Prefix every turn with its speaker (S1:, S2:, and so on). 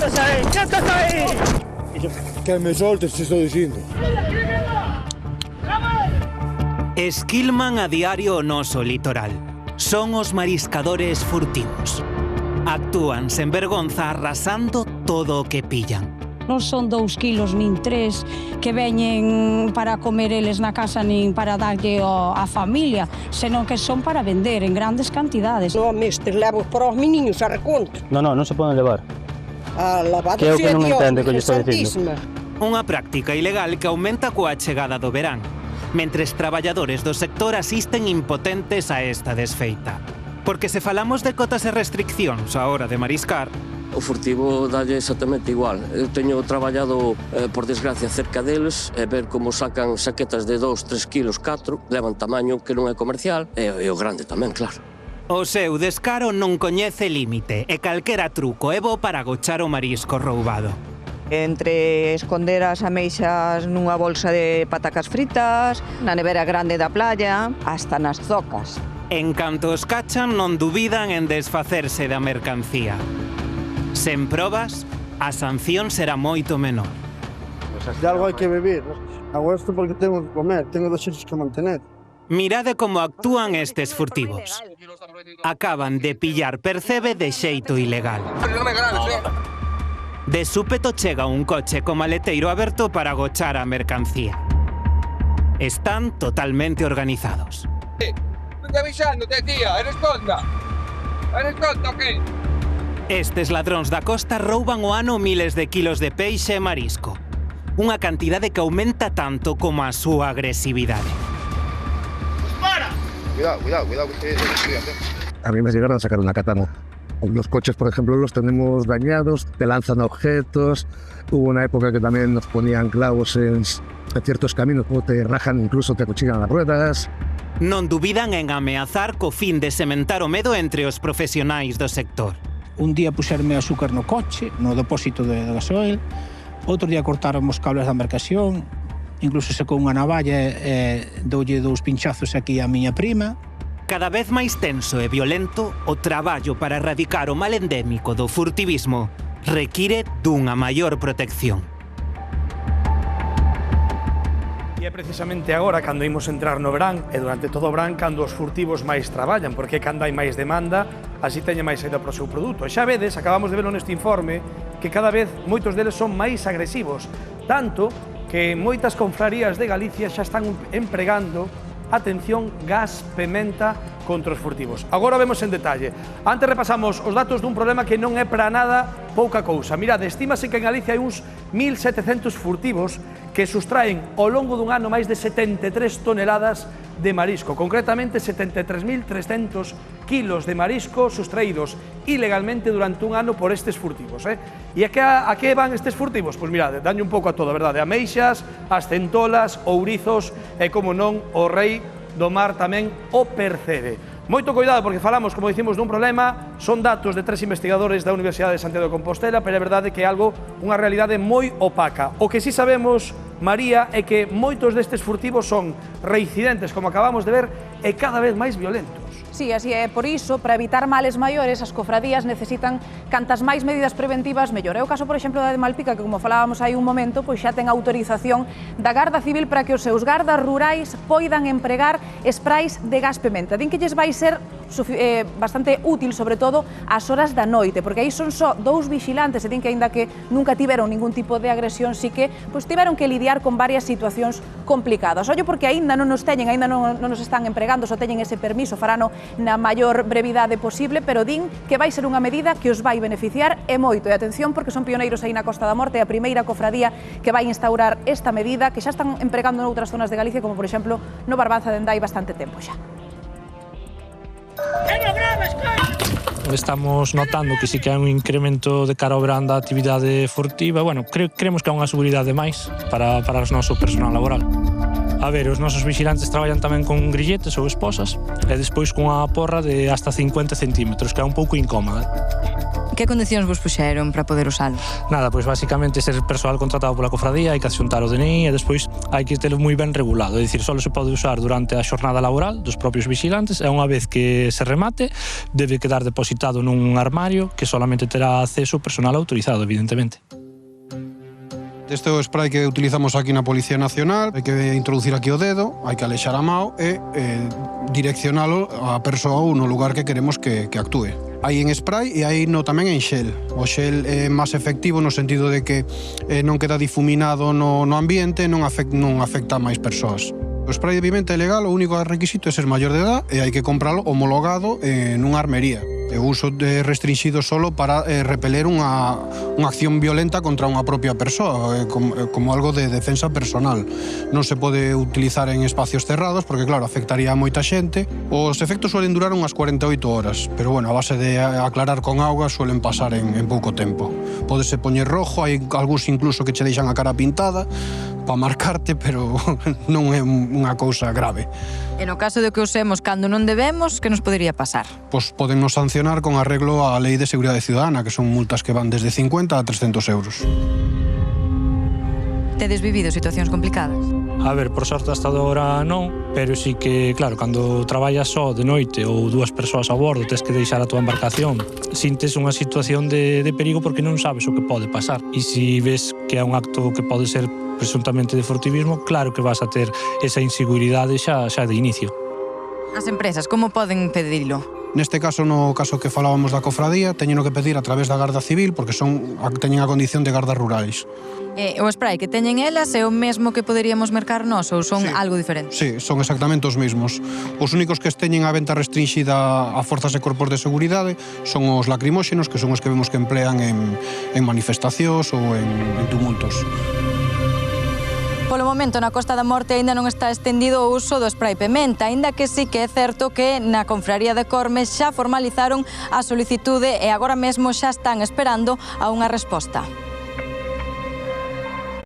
S1: ¡Quietos ahí!
S2: Que me soltes, te estou dicindo.
S3: Esquilman a diario o noso litoral. Son os mariscadores furtivos. Actúan sen vergonza arrasando todo o que pillan.
S4: Non son 2 kilos nin 3 que veñen para comer eles na casa nin para darlle á familia, senón que son para vender en grandes cantidades.
S5: Non, mestres, levo para os meniños a reconto.
S6: Non se poden levar.
S5: A lavado
S6: que é o que non entende que lle estou dicindo.
S3: Unha práctica ilegal que aumenta coa chegada do verán, mentres traballadores do sector asisten impotentes a esta desfeita. Porque se falamos de cotas e restriccións á hora de mariscar,
S7: o furtivo dalle exactamente igual. Eu teño traballado, por desgracia, cerca deles e ver como sacan saquetas de 2, 3 kilos, 4, levan tamaño que non é comercial e o grande tamén, claro.
S3: O seu descaro non coñece límite e calquera truco é bo para agochar o marisco roubado.
S8: Entre esconder as ameixas nunha bolsa de patacas fritas, na nevera grande da playa, hasta nas zocas.
S3: En canto os cachan, non dubidan en desfacerse da mercancía. Sen probas, a sanción será moito menor.
S2: De algo hai que beber. Hago isto porque tengo que comer, tengo 2 xeros que mantener.
S3: Mirade como actúan estes furtivos. Acaban de pillar percebe de xeito ilegal. De súpeto chega un coche co maleteiro aberto para agochar a mercancía. Están totalmente organizados.
S1: Estoy avisándote, tía, eres tonta. ¿Eres tonta o qué?
S3: Estes ladróns da costa rouban o ano miles de kilos de peixe e marisco. Unha cantidade que aumenta tanto como a súa agresividade.
S1: ¡Para!
S2: Cuidado, que a mí me llegaron a sacar una katana. Los coches, por ejemplo, los tenemos dañados, te lanzan objetos. Hubo una época que también nos ponían clavos en ciertos caminos, como te rajan, incluso te acuchillan las ruedas.
S3: Non dubidan en ameazar co fin de sementar o medo entre os profesionais do sector.
S9: Un día puxerme azúcar no coche, no depósito de gasoil, outro día cortaron os cables da embarcación, incluso secou unha navalla e doulle 2 pinchazos aquí á miña prima.
S3: Cada vez máis tenso e violento, o traballo para erradicar o mal endémico do furtivismo require dunha maior protección.
S10: E é precisamente agora cando imos entrar no verán e durante todo o verán cando os furtivos máis traballan, porque cando hai máis demanda, así teñen máis saída para o seu produto. E xa vedes, acabamos de verlo neste informe, que cada vez moitos deles son máis agresivos, tanto que moitas confrarías de Galicia xa están empregando, atención, gas pementa contra os furtivos. Agora vemos en detalle. Antes repasamos os datos dun problema que non é para nada pouca cousa. Mirade, estímase que en Galicia hai uns 1.700 furtivos que sustraen ao longo dun ano máis de 73 toneladas de marisco, concretamente 73.300 kilos de marisco sustraídos ilegalmente durante un ano por estes furtivos. E a que van estes furtivos? Pois mirade, danlle un pouco a todo, verdade? Ameixas, as centolas, ourizos e, como non, o rei do mar tamén o percebe. Moito cuidado porque falamos, como dicimos, dun problema, son datos de 3 investigadores da Universidade de Santiago de Compostela, pero é verdade que é algo, unha realidade moi opaca. O que sí sabemos, María, é que moitos destes furtivos son reincidentes, como acabamos de ver, e cada vez máis violentos.
S11: Sí, así é. Por iso, para evitar males maiores, as cofradías necesitan cantas máis medidas preventivas mellor. É o caso, por exemplo, da de Malpica, que como falábamos hai un momento, pois xa ten autorización da Garda Civil para que os seus gardas rurais poidan empregar sprays de gas pementa. Din que lles vai ser bastante útil, sobre todo, ás horas da noite, porque aí son só 2 vigilantes, e din que, aínda que nunca tiveron ningún tipo de agresión, sí que pois tiveron que lidiar con varias situacións complicadas. Ollo, porque aínda non nos teñen, aínda non nos están empregando, só teñen ese permiso, farano na maior brevidade posible, pero din que vai ser unha medida que os vai beneficiar e moito. E atención, porque son pioneiros aí na Costa da Morte, a primeira cofradía que vai instaurar esta medida, que xa están empregando noutras zonas de Galicia, como por exemplo no Barbanza dende hai bastante tempo xa.
S12: Estamos notando que sí que hai un incremento de cara ao verán da actividade furtiva. Bueno, creemos que é unha seguridade máis para o noso personal laboral. A ver, os nosos vigilantes traballan tamén con grilletes ou esposas e despois cunha porra de hasta 50 centímetros, que é un pouco incómoda.
S13: Que condicións vos puxeron para poder usalo?
S12: Nada, pois basicamente ser persoal contratado pola cofradía, hai que adxuntar o DNI e despois hai que telo moi ben regulado, é dicir, só se pode usar durante a xornada laboral dos propios vixilantes e unha vez que se remate debe quedar depositado nun armario que solamente terá acceso personal autorizado, evidentemente.
S14: Este é o spray que utilizamos aquí na Policía Nacional. Hai que introducir aquí o dedo, hai que alexar a mao e direccionalo a persoa ou no lugar que queremos que actúe. Hai en spray e hai tamén en xel. O xel é máis efectivo no sentido de que non queda difuminado no ambiente, non afecta a máis persoas. O spray de pimenta é legal, o único requisito é ser maior de edad e hai que compralo homologado nunha armería. O uso restringido solo para repeler unha acción violenta contra unha propia persoa, como algo de defensa personal. Non se pode utilizar en espacios cerrados porque, claro, afectaría a moita xente. Os efectos suelen durar unhas 48 horas, pero, bueno, a base de aclarar con auga suelen pasar en pouco tempo. Pódese poñer rojo, hai algúns incluso que che deixan a cara pintada para marcarte, pero non é unha cousa grave.
S13: E no caso de que usemos cando non debemos, que nos podería pasar?
S14: Pois podennos sancionar con arreglo á Lei de Seguridade Ciudadana, que son multas que van desde 50 a 300 euros.
S13: Tedes vivido situacións complicadas?
S12: A ver, por sorte hasta agora non, pero sí que, claro, cando traballas só de noite ou dúas persoas a bordo, tes que deixar a tua embarcación, sintes unha situación de perigo porque non sabes o que pode pasar. E se ves que é un acto que pode ser presuntamente de furtivismo, claro que vas a ter esa inseguridade xa de inicio.
S13: As empresas, como poden pedilo?
S14: Neste caso, no caso que falábamos da cofradía, teñeno que pedir a través da Garda Civil porque teñen a condición de gardas rurais.
S13: O spray que teñen elas é o mesmo que poderíamos mercar nós ou son algo diferente?
S14: Sí, son exactamente os mesmos. Os únicos que teñen a venta restringida a forzas e corpos de seguridade son os lacrimóxenos, que son os que vemos que emplean en manifestacións ou en tumultos.
S13: Polo momento, na Costa da Morte aínda non está estendido o uso do spray pementa, aínda que sí que é certo que na Confraría de Cormes xa formalizaron a solicitude e agora mesmo xa están esperando a unha resposta.